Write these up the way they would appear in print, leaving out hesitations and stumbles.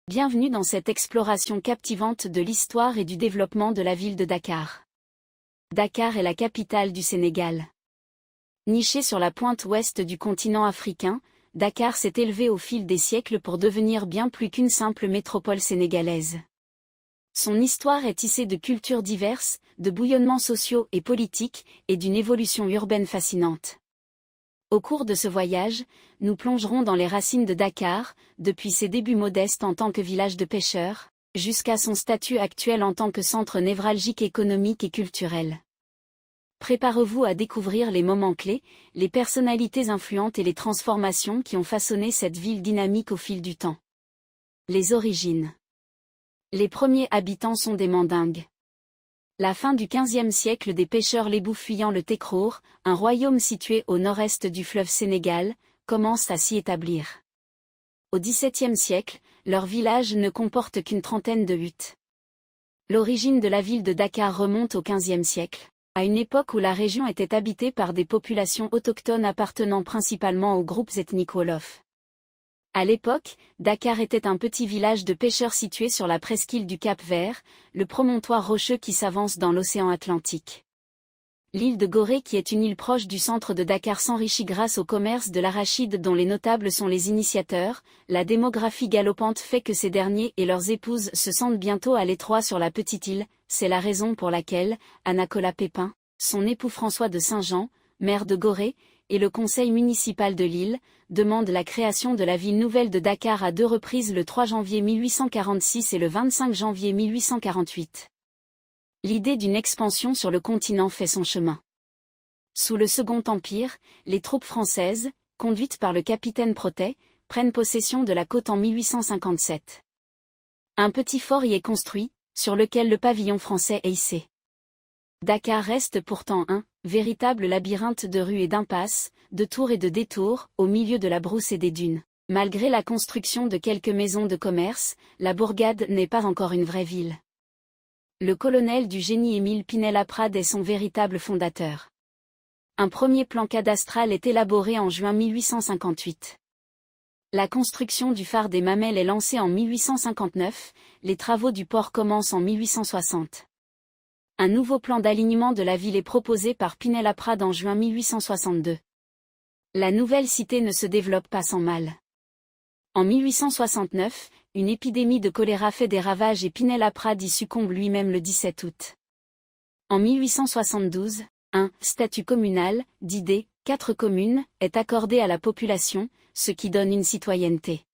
Bienvenue dans cette exploration captivante de l'histoire et du développement de la ville de Dakar. Dakar est la capitale du Sénégal. Nichée sur la pointe ouest du continent africain, Dakar s'est élevée au fil des siècles pour devenir bien plus qu'une simple métropole sénégalaise. Son histoire est tissée de cultures diverses, de bouillonnements sociaux et politiques, et d'une évolution urbaine fascinante. Au cours de ce voyage, nous plongerons dans les racines de Dakar, depuis ses débuts modestes en tant que village de pêcheurs, jusqu'à son statut actuel en tant que centre névralgique économique et culturel. Préparez-vous à découvrir les moments clés, les personnalités influentes et les transformations qui ont façonné cette ville dynamique au fil du temps. Les origines. Les premiers habitants sont des Mandingues. La fin du XVe siècle des pêcheurs lébous fuyant le Tekrour, un royaume situé au nord-est du fleuve Sénégal, commence à s'y établir. Au XVIIe siècle, leur village ne comporte qu'une trentaine de huttes. L'origine de la ville de Dakar remonte au XVe siècle, à une époque où la région était habitée par des populations autochtones appartenant principalement aux groupes ethniques Wolof. À l'époque, Dakar était un petit village de pêcheurs situé sur la presqu'île du Cap-Vert, le promontoire rocheux qui s'avance dans l'océan Atlantique. L'île de Gorée, qui est une île proche du centre de Dakar, s'enrichit grâce au commerce de l'arachide dont les notables sont les initiateurs. La démographie galopante fait que ces derniers et leurs épouses se sentent bientôt à l'étroit sur la petite île. C'est la raison pour laquelle Anna-Cola Pépin, son époux François de Saint-Jean, maire de Gorée, et le conseil municipal de l'île, demandent la création de la ville nouvelle de Dakar à deux reprises, le 3 janvier 1846 et le 25 janvier 1848. L'idée d'une expansion sur le continent fait son chemin. Sous le Second Empire, les troupes françaises, conduites par le capitaine Protet, prennent possession de la côte en 1857. Un petit fort y est construit, sur lequel le pavillon français est hissé. Dakar reste pourtant un véritable labyrinthe de rues et d'impasses, de tours et de détours, au milieu de la brousse et des dunes. Malgré la construction de quelques maisons de commerce, la bourgade n'est pas encore une vraie ville. Le colonel du génie Émile Pinel-Laprade est son véritable fondateur. Un premier plan cadastral est élaboré en juin 1858. La construction du phare des Mamelles est lancée en 1859, les travaux du port commencent en 1860. Un nouveau plan d'alignement de la ville est proposé par Pinel-Laprade en juin 1862. La nouvelle cité ne se développe pas sans mal. En 1869, une épidémie de choléra fait des ravages et Pinel-Laprade y succombe lui-même le 17 août. En 1872, un statut communal, dit des 4 communes, est accordé à la population, ce qui donne une citoyenneté.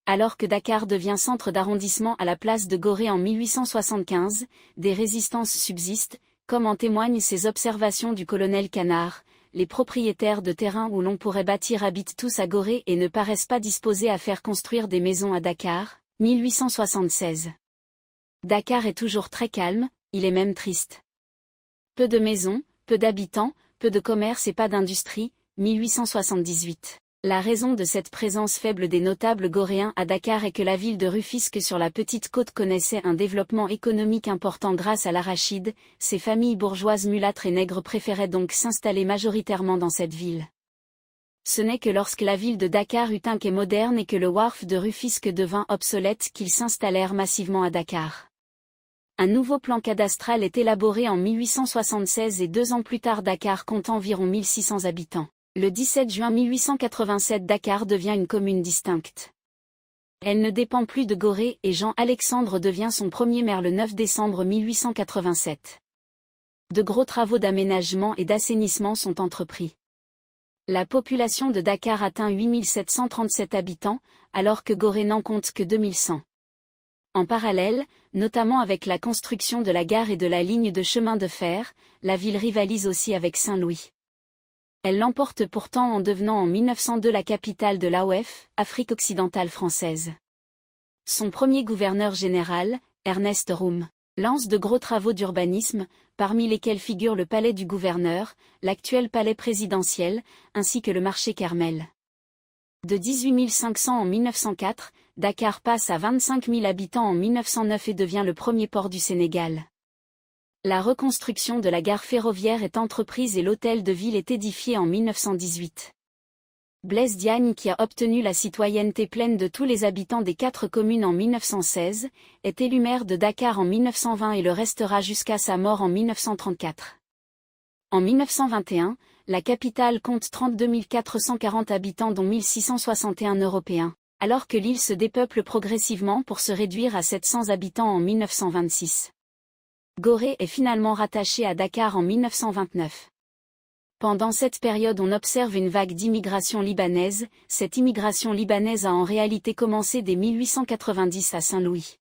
Alors que Dakar devient centre d'arrondissement à la place de Gorée en 1875, des résistances subsistent, comme en témoignent ces observations du colonel Canard. Les propriétaires de terrains où l'on pourrait bâtir habitent tous à Gorée et ne paraissent pas disposés à faire construire des maisons à Dakar, 1876. Dakar est toujours très calme, il est même triste. Peu de maisons, peu d'habitants, peu de commerce et pas d'industrie, 1878. La raison de cette présence faible des notables goréens à Dakar est que la ville de Rufisque sur la petite côte connaissait un développement économique important grâce à l'arachide. Ces familles bourgeoises mulâtres et nègres préféraient donc s'installer majoritairement dans cette ville. Ce n'est que lorsque la ville de Dakar eut un quai moderne et que le wharf de Rufisque devint obsolète qu'ils s'installèrent massivement à Dakar. Un nouveau plan cadastral est élaboré en 1876 et 2 ans plus tard Dakar compte environ 1600 habitants. Le 17 juin 1887 Dakar devient une commune distincte. Elle ne dépend plus de Gorée et Jean-Alexandre devient son premier maire le 9 décembre 1887. De gros travaux d'aménagement et d'assainissement sont entrepris. La population de Dakar atteint 8737 habitants, alors que Gorée n'en compte que 2100. En parallèle, notamment avec la construction de la gare et de la ligne de chemin de fer, la ville rivalise aussi avec Saint-Louis. Elle l'emporte pourtant en devenant en 1902 la capitale de l'AOF, Afrique occidentale française. Son premier gouverneur général, Ernest Roume, lance de gros travaux d'urbanisme, parmi lesquels figure le palais du gouverneur, l'actuel palais présidentiel, ainsi que le marché Kermel. De 18 500 en 1904, Dakar passe à 25 000 habitants en 1909 et devient le premier port du Sénégal. La reconstruction de la gare ferroviaire est entreprise et l'hôtel de ville est édifié en 1918. Blaise Diagne, qui a obtenu la citoyenneté pleine de tous les habitants des 4 communes en 1916, est élu maire de Dakar en 1920 et le restera jusqu'à sa mort en 1934. En 1921, la capitale compte 32 440 habitants dont 1661 Européens, alors que l'île se dépeuple progressivement pour se réduire à 700 habitants en 1926. Gorée est finalement rattachée à Dakar en 1929. Pendant cette période on observe une vague d'immigration libanaise. Cette immigration libanaise a en réalité commencé dès 1890 à Saint-Louis.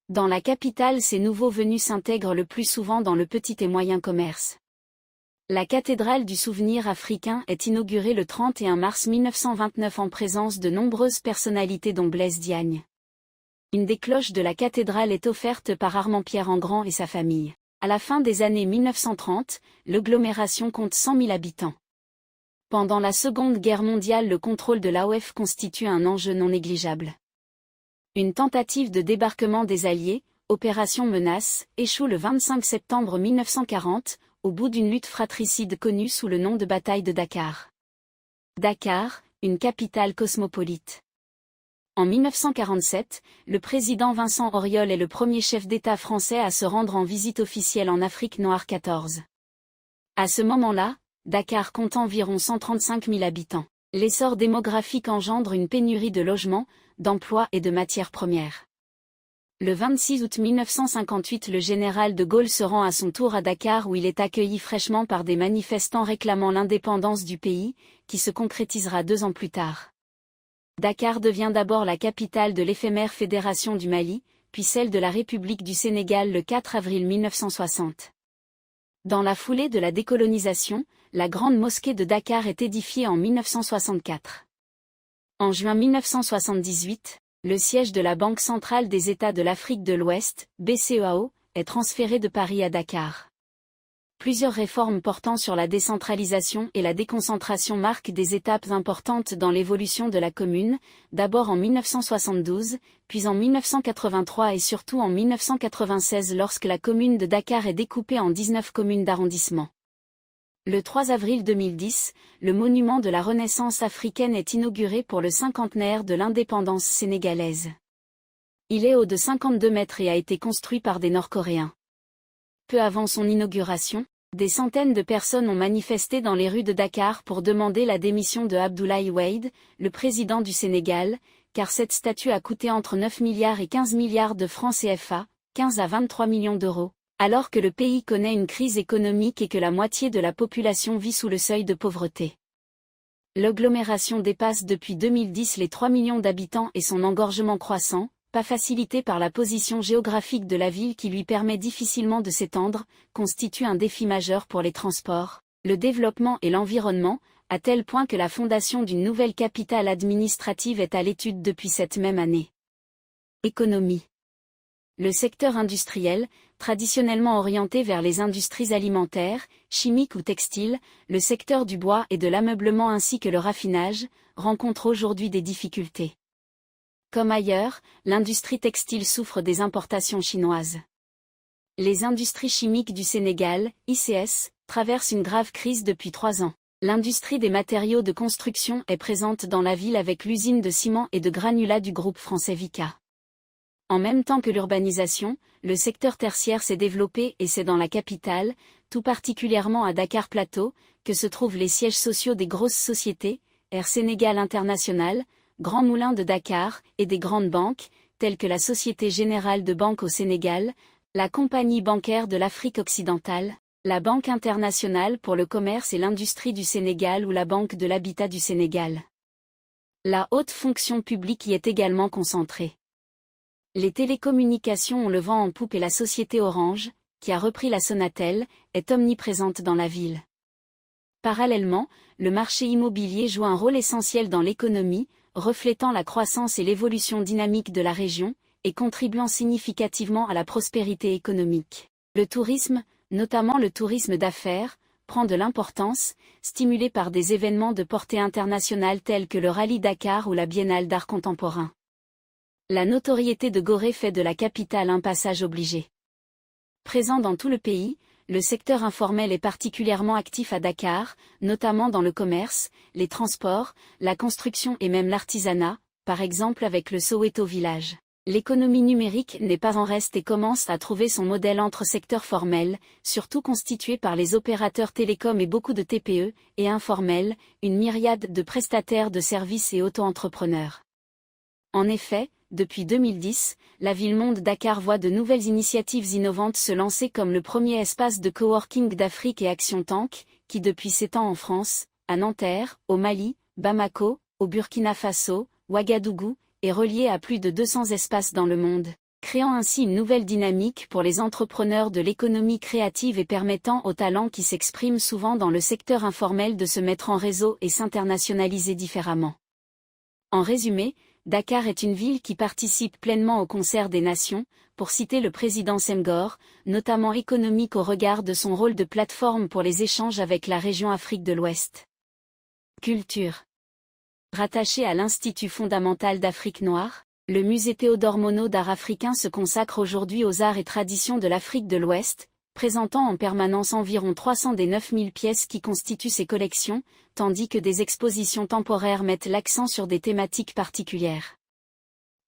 Dans la capitale, ces nouveaux venus s'intègrent le plus souvent dans le petit et moyen commerce. La cathédrale du souvenir africain est inaugurée le 31 mars 1929 en présence de nombreuses personnalités dont Blaise Diagne. Une des cloches de la cathédrale est offerte par Armand-Pierre Engrand et sa famille. À la fin des années 1930, l'agglomération compte 100 000 habitants. Pendant la Seconde Guerre mondiale, le contrôle de l'AOF constitue un enjeu non négligeable. Une tentative de débarquement des Alliés, Opération Menace, échoue le 25 septembre 1940, au bout d'une lutte fratricide connue sous le nom de bataille de Dakar. Dakar, une capitale cosmopolite. En 1947, le président Vincent Auriol est le premier chef d'État français à se rendre en visite officielle en Afrique noire 14. À ce moment-là, Dakar compte environ 135 000 habitants. L'essor démographique engendre une pénurie de logements, d'emplois et de matières premières. Le 26 août 1958, le général de Gaulle se rend à son tour à Dakar où il est accueilli fraîchement par des manifestants réclamant l'indépendance du pays, qui se concrétisera 2 ans plus tard. Dakar devient d'abord la capitale de l'éphémère Fédération du Mali, puis celle de la République du Sénégal le 4 avril 1960. Dans la foulée de la décolonisation, la grande mosquée de Dakar est édifiée en 1964. En juin 1978, le siège de la Banque centrale des États de l'Afrique de l'Ouest, BCEAO, est transféré de Paris à Dakar. Plusieurs réformes portant sur la décentralisation et la déconcentration marquent des étapes importantes dans l'évolution de la commune, d'abord en 1972, puis en 1983 et surtout en 1996 lorsque la commune de Dakar est découpée en 19 communes d'arrondissement. Le 3 avril 2010, le monument de la Renaissance africaine est inauguré pour le cinquantenaire de l'indépendance sénégalaise. Il est haut de 52 mètres et a été construit par des Nord-Coréens. Peu avant son inauguration, des centaines de personnes ont manifesté dans les rues de Dakar pour demander la démission de Abdoulaye Wade, le président du Sénégal, car cette statue a coûté entre 9 milliards et 15 milliards de francs CFA, 15 à 23 millions d'euros, alors que le pays connaît une crise économique et que la moitié de la population vit sous le seuil de pauvreté. L'agglomération dépasse depuis 2010 les 3 millions d'habitants et son engorgement croissant, pas facilité par la position géographique de la ville qui lui permet difficilement de s'étendre, constitue un défi majeur pour les transports, le développement et l'environnement, à tel point que la fondation d'une nouvelle capitale administrative est à l'étude depuis cette même année. Économie. Le secteur industriel, traditionnellement orienté vers les industries alimentaires, chimiques ou textiles, le secteur du bois et de l'ameublement ainsi que le raffinage, rencontre aujourd'hui des difficultés. Comme ailleurs, l'industrie textile souffre des importations chinoises. Les industries chimiques du Sénégal, ICS, traversent une grave crise depuis 3 ans. L'industrie des matériaux de construction est présente dans la ville avec l'usine de ciment et de granulats du groupe français Vicat. En même temps que l'urbanisation, le secteur tertiaire s'est développé et c'est dans la capitale, tout particulièrement à Dakar Plateau, que se trouvent les sièges sociaux des grosses sociétés, Air Sénégal International, Grand Moulin de Dakar, et des grandes banques, telles que la Société Générale de Banque au Sénégal, la Compagnie bancaire de l'Afrique occidentale, la Banque internationale pour le commerce et l'industrie du Sénégal ou la Banque de l'habitat du Sénégal. La haute fonction publique y est également concentrée. Les télécommunications ont le vent en poupe et la société Orange, qui a repris la Sonatel, est omniprésente dans la ville. Parallèlement, le marché immobilier joue un rôle essentiel dans l'économie, reflétant la croissance et l'évolution dynamique de la région, et contribuant significativement à la prospérité économique. Le tourisme, notamment le tourisme d'affaires, prend de l'importance, stimulé par des événements de portée internationale tels que le Rallye Dakar ou la Biennale d'art contemporain. La notoriété de Gorée fait de la capitale un passage obligé. Présent dans tout le pays, le secteur informel est particulièrement actif à Dakar, notamment dans le commerce, les transports, la construction et même l'artisanat, par exemple avec le Soweto Village. L'économie numérique n'est pas en reste et commence à trouver son modèle entre secteurs formels, surtout constitués par les opérateurs télécoms et beaucoup de TPE, et informels, une myriade de prestataires de services et auto-entrepreneurs. En effet, depuis 2010, la ville-monde Dakar voit de nouvelles initiatives innovantes se lancer comme le premier espace de coworking d'Afrique et Action Tank, qui depuis s'étend en France, à Nanterre, au Mali, Bamako, au Burkina Faso, Ouagadougou, est relié à plus de 200 espaces dans le monde, créant ainsi une nouvelle dynamique pour les entrepreneurs de l'économie créative et permettant aux talents qui s'expriment souvent dans le secteur informel de se mettre en réseau et s'internationaliser différemment. En résumé, Dakar est une ville qui participe pleinement au concert des nations, pour citer le président Senghor, notamment économique au regard de son rôle de plateforme pour les échanges avec la région Afrique de l'Ouest. Culture. Rattaché à l'Institut fondamental d'Afrique noire, le musée Théodore Monod d'art africain se consacre aujourd'hui aux arts et traditions de l'Afrique de l'Ouest, présentant en permanence environ 300 des 9000 pièces qui constituent ses collections, tandis que des expositions temporaires mettent l'accent sur des thématiques particulières.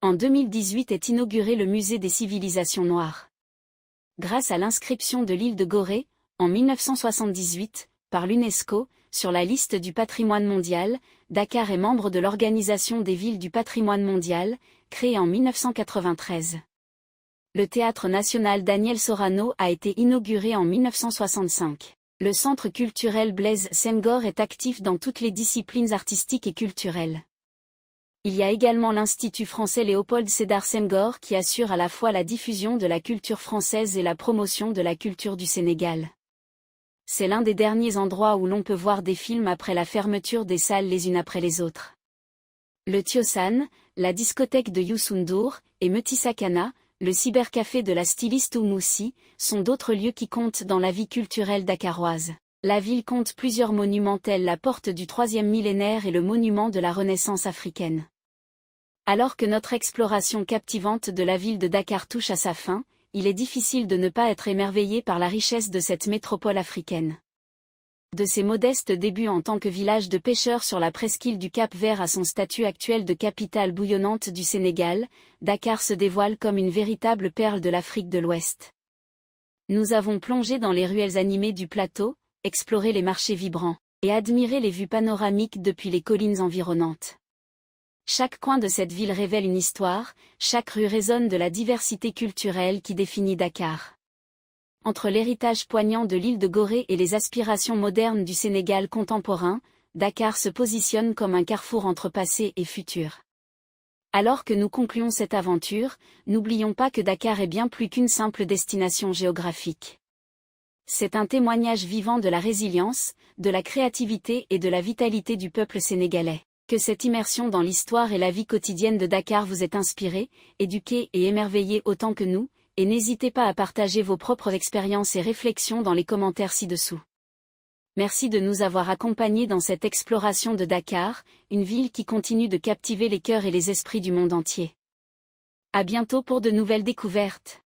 En 2018 est inauguré le musée des civilisations noires. Grâce à l'inscription de l'île de Gorée, en 1978, par l'UNESCO, sur la liste du patrimoine mondial, Dakar est membre de l'Organisation des villes du patrimoine mondial, créée en 1993. Le Théâtre national Daniel Sorano a été inauguré en 1965. Le Centre culturel Blaise Senghor est actif dans toutes les disciplines artistiques et culturelles. Il y a également l'Institut français Léopold Sédar Senghor qui assure à la fois la diffusion de la culture française et la promotion de la culture du Sénégal. C'est l'un des derniers endroits où l'on peut voir des films après la fermeture des salles les unes après les autres. Le Tiosan, la discothèque de Youssou N'Dour, et Metisakana, le cybercafé de la styliste Oumoussi, sont d'autres lieux qui comptent dans la vie culturelle dakaroise. La ville compte plusieurs monuments tels la porte du 3e millénaire et le monument de la Renaissance africaine. Alors que notre exploration captivante de la ville de Dakar touche à sa fin, il est difficile de ne pas être émerveillé par la richesse de cette métropole africaine. De ses modestes débuts en tant que village de pêcheurs sur la presqu'île du Cap-Vert à son statut actuel de capitale bouillonnante du Sénégal, Dakar se dévoile comme une véritable perle de l'Afrique de l'Ouest. Nous avons plongé dans les ruelles animées du plateau, exploré les marchés vibrants, et admiré les vues panoramiques depuis les collines environnantes. Chaque coin de cette ville révèle une histoire, chaque rue résonne de la diversité culturelle qui définit Dakar. Entre l'héritage poignant de l'île de Gorée et les aspirations modernes du Sénégal contemporain, Dakar se positionne comme un carrefour entre passé et futur. Alors que nous concluons cette aventure, n'oublions pas que Dakar est bien plus qu'une simple destination géographique. C'est un témoignage vivant de la résilience, de la créativité et de la vitalité du peuple sénégalais. Que cette immersion dans l'histoire et la vie quotidienne de Dakar vous ait inspiré, éduqué et émerveillé autant que nous, et n'hésitez pas à partager vos propres expériences et réflexions dans les commentaires ci-dessous. Merci de nous avoir accompagnés dans cette exploration de Dakar, une ville qui continue de captiver les cœurs et les esprits du monde entier. À bientôt pour de nouvelles découvertes.